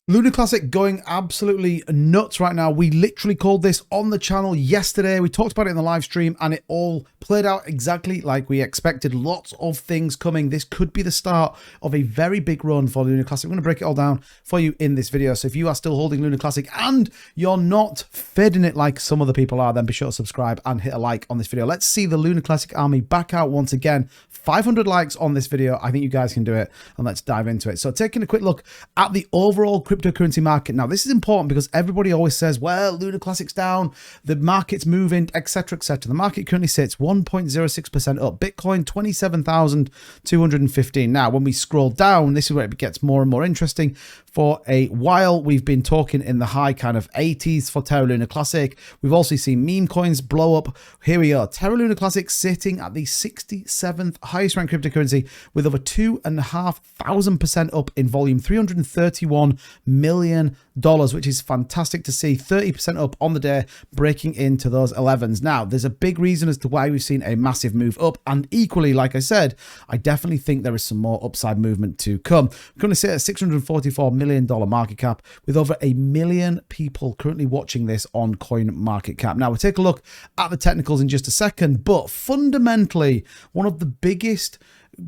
Lunar Classic going absolutely nuts right now. We literally called this on the channel yesterday. We talked about it in the live stream and it all played out exactly like we expected. Lots of things coming. This could be the start of a very big run for Lunar Classic. We're going to break it all down for you in this video. So if you are still holding Lunar Classic and you're not fading it like some other people are, then be sure to subscribe and hit a like on this video. Let's see the Lunar Classic army back out once again. 500 likes on this video. I think you guys can do it, and let's dive into it. So taking a quick look at the overall cryptocurrency market. Now, this is important because everybody always says, well, Lunar Classic's down, the market's moving, etc., etc. The market currently sits 1.06% up. Bitcoin, 27,215. Now, when we scroll down, this is where it gets more and more interesting. For a while, we've been talking in the high kind of 80s for Terra Lunar Classic. We've also seen meme coins blow up. Here we are, Terra Lunar Classic sitting at the 67th highest ranked cryptocurrency with over 2,500% up in volume, $331 million, which is fantastic to see. 30% up on the day, breaking into those 11s. Now, there's a big reason as to why we've seen a massive move up, and equally, like I said, I definitely think there is some more upside movement to come. We're going to sit at $644 million market cap with over 1 million people currently watching this on CoinMarketCap. Now, we'll take a look at the technicals in just a second, but fundamentally, one of the biggest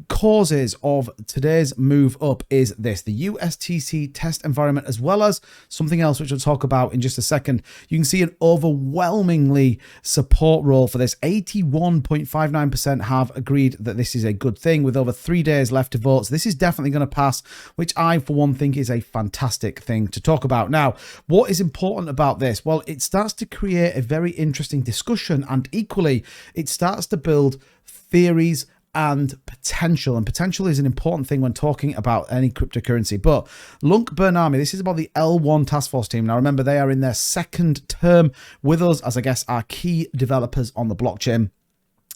causes of today's move up is this, the USTC test environment, as well as something else which we'll talk about in just a second. You can see an overwhelmingly support role for this. 81.59% have agreed that this is a good thing with over 3 days left to vote. So this is definitely going to pass, which I for one think is a fantastic thing to talk about. Now, what is important about this? Well, it starts to create a very interesting discussion, and equally it starts to build theories and potential. And potential is an important thing when talking about any cryptocurrency. But Lunk Burnami, this is about the L1 task force team. Now, remember, they are in their second term with us as, I guess, our key developers on the blockchain.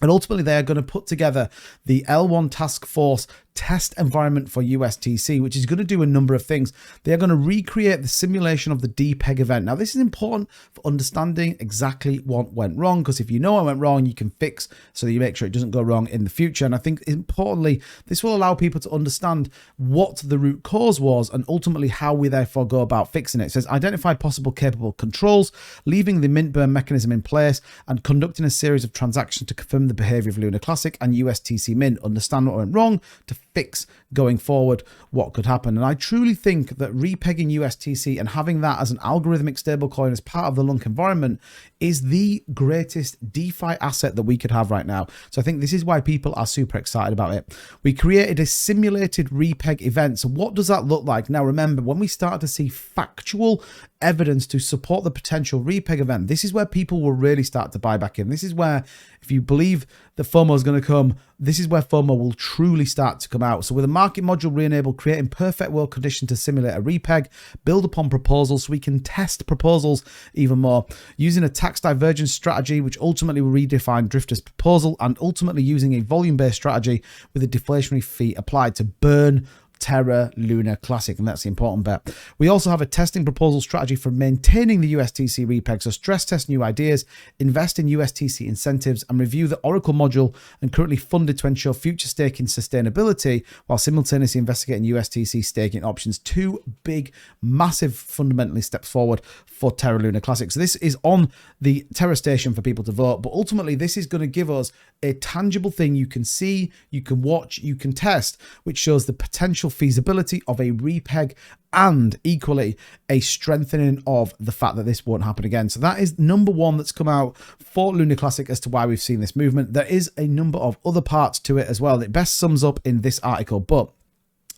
And ultimately, they are going to put together the L1 task force test environment for USTC, which is going to do a number of things. They are going to recreate the simulation of the DPEG event. Now, this is important for understanding exactly what went wrong, because if you know what went wrong, you can fix so that you make sure it doesn't go wrong in the future. And I think importantly, this will allow people to understand what the root cause was and ultimately how we therefore go about fixing it. It says identify possible capable controls, leaving the mint burn mechanism in place and conducting a series of transactions to confirm the behavior of Lunar Classic and USTC Mint, understand what went wrong to fix going forward what could happen. And I truly think that repegging USTC and having that as an algorithmic stablecoin as part of the Lunk environment is the greatest DeFi asset that we could have right now. So I think this is why people are super excited about it. We created a simulated repeg event. So what does that look like? Now, remember, when we started to see factual evidence to support the potential repeg event, this is where people will really start to buy back in. This is where, if you believe that FOMO is going to come, this is where FOMO will truly start to come out. So with a market module re-enabled, creating perfect world conditions to simulate a repeg, build upon proposals so we can test proposals even more, using a tax divergence strategy, which ultimately will redefine Drifter's proposal, and ultimately using a volume-based strategy with a deflationary fee applied to burn Terra Lunar Classic, and that's the important bit. We also have a testing proposal strategy for maintaining the USTC repeg, so stress test new ideas, invest in USTC incentives, and review the Oracle module and currently funded to ensure future staking sustainability while simultaneously investigating USTC staking options. Two big, massive, fundamentally steps forward for Terra Lunar Classic. So this is on the Terra station for people to vote, but ultimately this is going to give us a tangible thing you can see, you can watch, you can test, which shows the potential feasibility of a repeg and equally a strengthening of the fact that this won't happen again. So that is number one that's come out for Lunar Classic as to why we've seen this movement. There is a number of other parts to it as well that best sums up in this article, but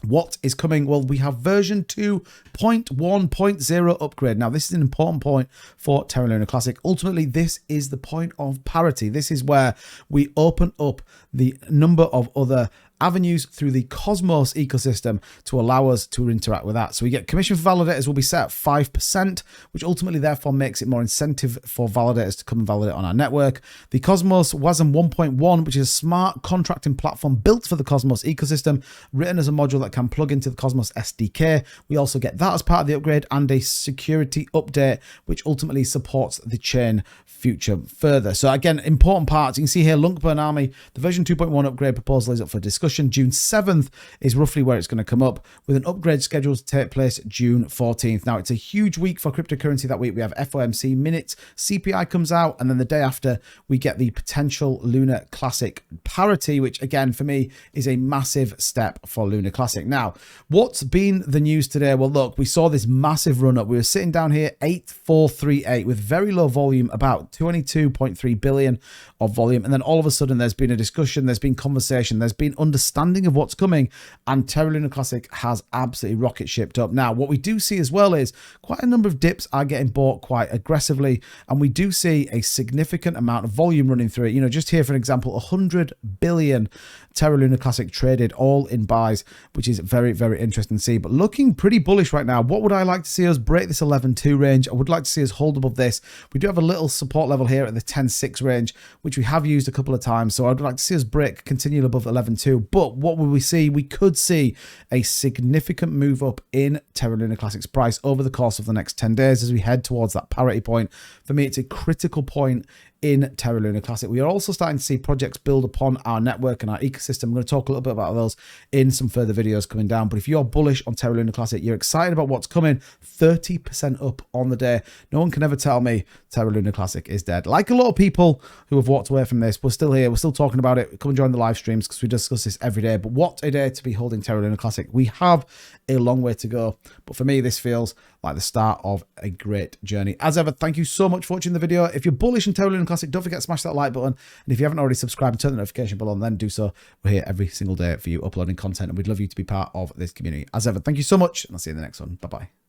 what is coming? Well, we have version 2.1.0 upgrade. Now, this is an important point for Terra Lunar Classic. Ultimately, this is the point of parity. This is where we open up the number of other avenues through the Cosmos ecosystem to allow us to interact with that. So we get commission for validators will be set at 5%, which ultimately therefore makes it more incentive for validators to come and validate on our network. The Cosmos WASM 1.1, which is a smart contracting platform built for the Cosmos ecosystem, written as a module that can plug into the Cosmos SDK. We also get that as part of the upgrade, and a security update, which ultimately supports the chain future further. So again, important parts. You can see here, Lunk Burn Army, the version 2.1 upgrade proposal is up for discussion. discussion. June 7th is roughly where it's going to come up, with an upgrade scheduled to take place June 14th. Now, it's a huge week for cryptocurrency that week. We have FOMC minutes, CPI comes out, and then the day after, we get the potential Lunar Classic parity, which again, for me, is a massive step for Lunar Classic. Now, what's been the news today? Well, look, we saw this massive run up. We were sitting down here 8438 with very low volume, about 22.3 billion of volume. And then all of a sudden there's been a discussion, there's been conversation, there's been understanding of what's coming, and Terra Lunar Classic has absolutely rocket shipped up. Now, what we do see as well is quite a number of dips are getting bought quite aggressively, and we do see a significant amount of volume running through it. You know, just here, for example, 100 billion Terra Lunar Classic traded all in buys, which is very, very interesting to see, but looking pretty bullish right now. What would I like to see us break this 11.2 range? I would like to see us hold above this. We do have a little support level here at the 10.6 range, which we have used a couple of times, so I'd like to see us break, continue above 11.2. But what will we see? We could see a significant move up in Terra Lunar Classic's price over the course of the next 10 days as we head towards that parity point. For me, it's a critical point in Terra Lunar Classic. We are also starting to see projects build upon our network and our ecosystem. I'm going to talk a little bit about those in some further videos coming down. But if you're bullish on Terra Lunar Classic, you're excited about what's coming, 30% up on the day. No one can ever tell me Terra Lunar Classic is dead. Like a lot of people who have walked away from this, we're still here. We're still talking about it. Come and join the live streams because we discuss this every day. But what a day to be holding Terra Lunar Classic. We have a long way to go. But for me, this feels like the start of a great journey. As ever, thank you so much for watching the video. If you're bullish on Terra Lunar Classic, don't forget to smash that like button. And if you haven't already subscribed and turn the notification bell on, then do so. We're here every single day for you uploading content, and we'd love you to be part of this community. As ever, thank you so much, and I'll see you in the next one. Bye-bye.